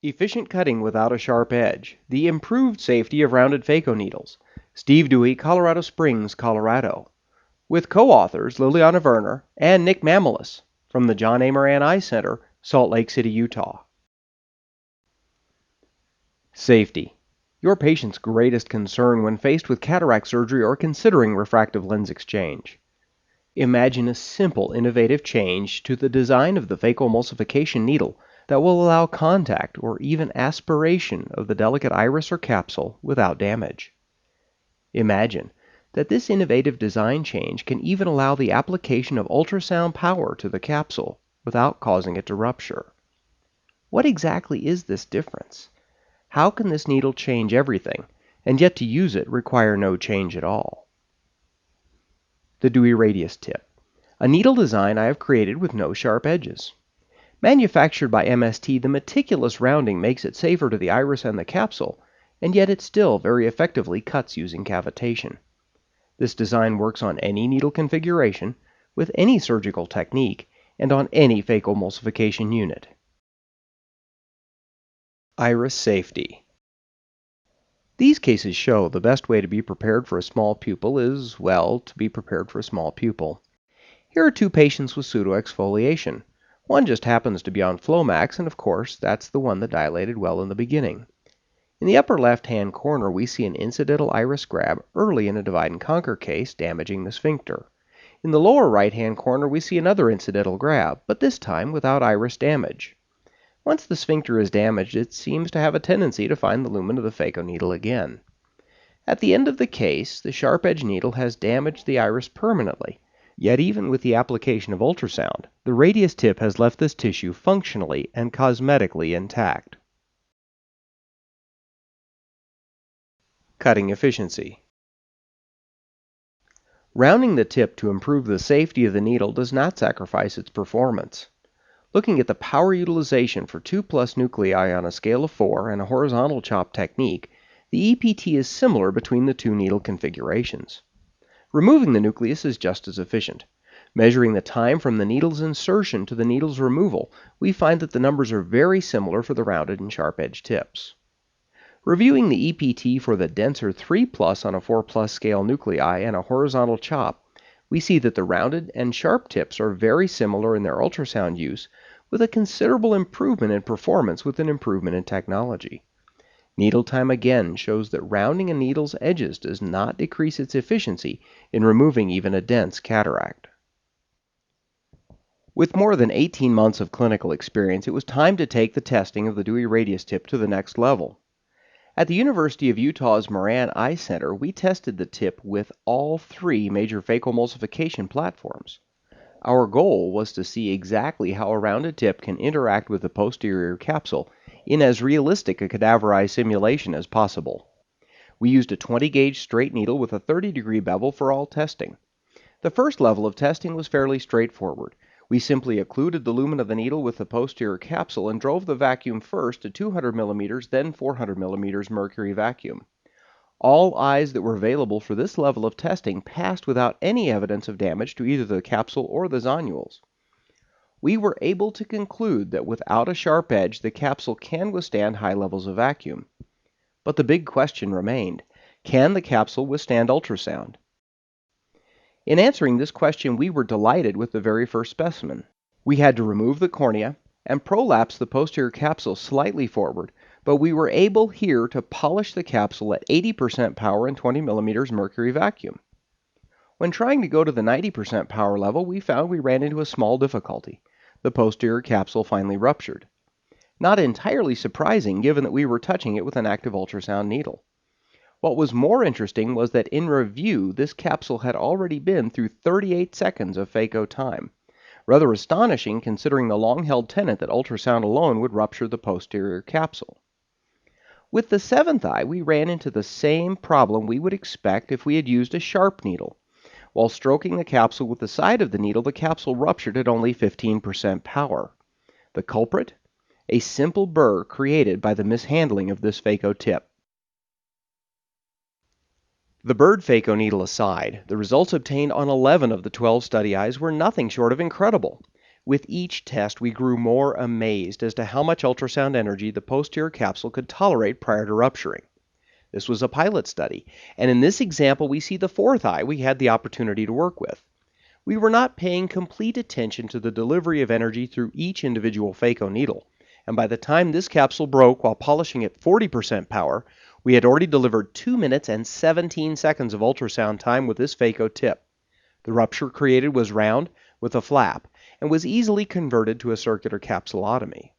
Efficient cutting without a sharp edge. The improved safety of rounded Phaco needles. Steve Dewey, Colorado Springs, Colorado. With co-authors Liliana Werner and Nick Mamelis from the John A. Moran Eye Center, Salt Lake City, Utah. Safety. Your patient's greatest concern when faced with cataract surgery or considering refractive lens exchange. Imagine a simple, innovative change to the design of the phacoemulsification needle that will allow contact or even aspiration of the delicate iris or capsule without damage. Imagine that this innovative design change can even allow the application of ultrasound power to the capsule without causing it to rupture. What exactly is this difference? How can this needle change everything, and yet to use it require no change at all? The Dewey Radius Tip, a needle design I have created with no sharp edges. Manufactured by MST, the meticulous rounding makes it safer to the iris and the capsule, and yet it still very effectively cuts using cavitation. This design works on any needle configuration, with any surgical technique, and on any phacoemulsification unit. Iris safety. These cases show the best way to be prepared for a small pupil is, well, to be prepared for a small pupil. Here are two patients with pseudoexfoliation. One just happens to be on Flomax, and of course, that's the one that dilated well in the beginning. In the upper left-hand corner, we see an incidental iris grab early in a divide and conquer case, damaging the sphincter. In the lower right-hand corner, we see another incidental grab, but this time without iris damage. Once the sphincter is damaged, it seems to have a tendency to find the lumen of the phaco needle again. At the end of the case, the sharp-edged needle has damaged the iris permanently, yet even with the application of ultrasound, the radius tip has left this tissue functionally and cosmetically intact. Cutting efficiency. Rounding the tip to improve the safety of the needle does not sacrifice its performance. Looking at the power utilization for 2+ nuclei on a scale of 4 and a horizontal chop technique, the EPT is similar between the two needle configurations. Removing the nucleus is just as efficient. Measuring the time from the needle's insertion to the needle's removal, we find that the numbers are very similar for the rounded and sharp-edged tips. Reviewing the EPT for the denser 3+ on a 4+ scale nuclei and a horizontal chop, we see that the rounded and sharp tips are very similar in their ultrasound use, with a considerable improvement in performance with an improvement in technology. Needle time again shows that rounding a needle's edges does not decrease its efficiency in removing even a dense cataract. With more than 18 months of clinical experience, it was time to take the testing of the Dewey Radius tip to the next level. At the University of Utah's Moran Eye Center, we tested the tip with all 3 major phacoemulsification platforms. Our goal was to see exactly how a rounded tip can interact with the posterior capsule in as realistic a cadaverized simulation as possible. We used a 20-gauge straight needle with a 30-degree bevel for all testing. The first level of testing was fairly straightforward. We simply occluded the lumen of the needle with the posterior capsule and drove the vacuum first to 200 mm, then 400 mm mercury vacuum. All eyes that were available for this level of testing passed without any evidence of damage to either the capsule or the zonules. We were able to conclude that without a sharp edge, the capsule can withstand high levels of vacuum. But the big question remained: can the capsule withstand ultrasound? In answering this question, we were delighted with the very first specimen. We had to remove the cornea and prolapse the posterior capsule slightly forward, but we were able here to polish the capsule at 80% power and 20 mm mercury vacuum. When trying to go to the 90% power level, we found we ran into a small difficulty. The posterior capsule finally ruptured. Not entirely surprising, given that we were touching it with an active ultrasound needle. What was more interesting was that in review, this capsule had already been through 38 seconds of phaco time. Rather astonishing considering the long-held tenet that ultrasound alone would rupture the posterior capsule. With the 7th eye, we ran into the same problem we would expect if we had used a sharp needle. While stroking the capsule with the side of the needle, the capsule ruptured at only 15% power. The culprit? A simple burr created by the mishandling of this phaco tip. The bird phaco needle aside, the results obtained on 11 of the 12 study eyes were nothing short of incredible. With each test, we grew more amazed as to how much ultrasound energy the posterior capsule could tolerate prior to rupturing. This was a pilot study, and in this example we see the fourth eye we had the opportunity to work with. We were not paying complete attention to the delivery of energy through each individual phaco needle, and by the time this capsule broke while polishing at 40% power, we had already delivered 2 minutes and 17 seconds of ultrasound time with this phaco tip. The rupture created was round, with a flap, and was easily converted to a circular capsulotomy.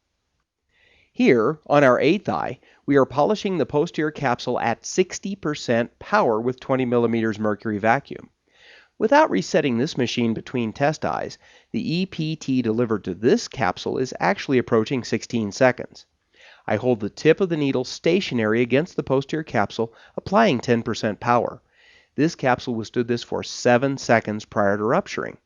Here, on our eighth eye, we are polishing the posterior capsule at 60% power with 20 millimeters mercury vacuum. Without resetting this machine between test eyes, the EPT delivered to this capsule is actually approaching 16 seconds. I hold the tip of the needle stationary against the posterior capsule, applying 10% power. This capsule withstood this for 7 seconds prior to rupturing.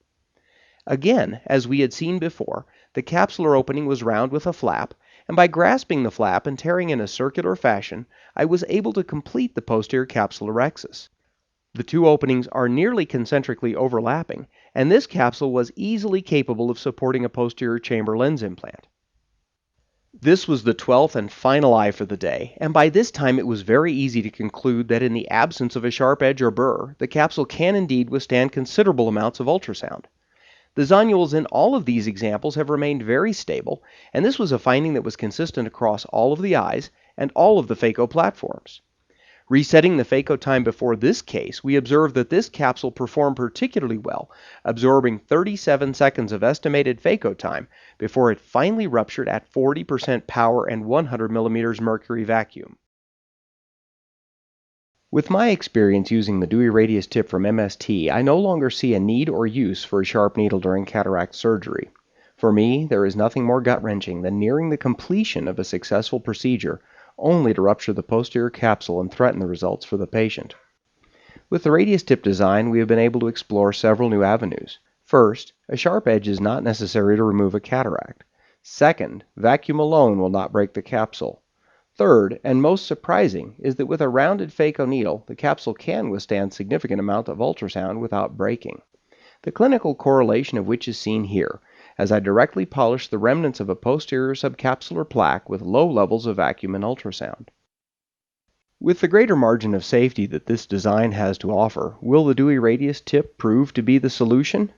Again, as we had seen before, the capsular opening was round with a flap, and by grasping the flap and tearing in a circular fashion, I was able to complete the posterior capsulorhexis. The two openings are nearly concentrically overlapping, and this capsule was easily capable of supporting a posterior chamber lens implant. This was the 12th and final eye for the day, and by this time it was very easy to conclude that in the absence of a sharp edge or burr, the capsule can indeed withstand considerable amounts of ultrasound. The zonules in all of these examples have remained very stable, and this was a finding that was consistent across all of the eyes and all of the phaco platforms. Resetting the phaco time before this case, we observed that this capsule performed particularly well, absorbing 37 seconds of estimated phaco time before it finally ruptured at 40% power and 100 millimeters mercury vacuum. With my experience using the Dewey Radius tip from MST, I no longer see a need or use for a sharp needle during cataract surgery. For me, there is nothing more gut-wrenching than nearing the completion of a successful procedure only to rupture the posterior capsule and threaten the results for the patient. With the radius tip design, we have been able to explore several new avenues. First, a sharp edge is not necessary to remove a cataract. Second, vacuum alone will not break the capsule. Third, and most surprising, is that with a rounded phaco needle, the capsule can withstand significant amount of ultrasound without breaking. The clinical correlation of which is seen here, as I directly polish the remnants of a posterior subcapsular plaque with low levels of vacuum and ultrasound. With the greater margin of safety that this design has to offer, will the Dewey Radius tip prove to be the solution?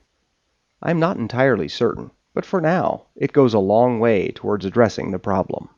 I'm not entirely certain, but for now, it goes a long way towards addressing the problem.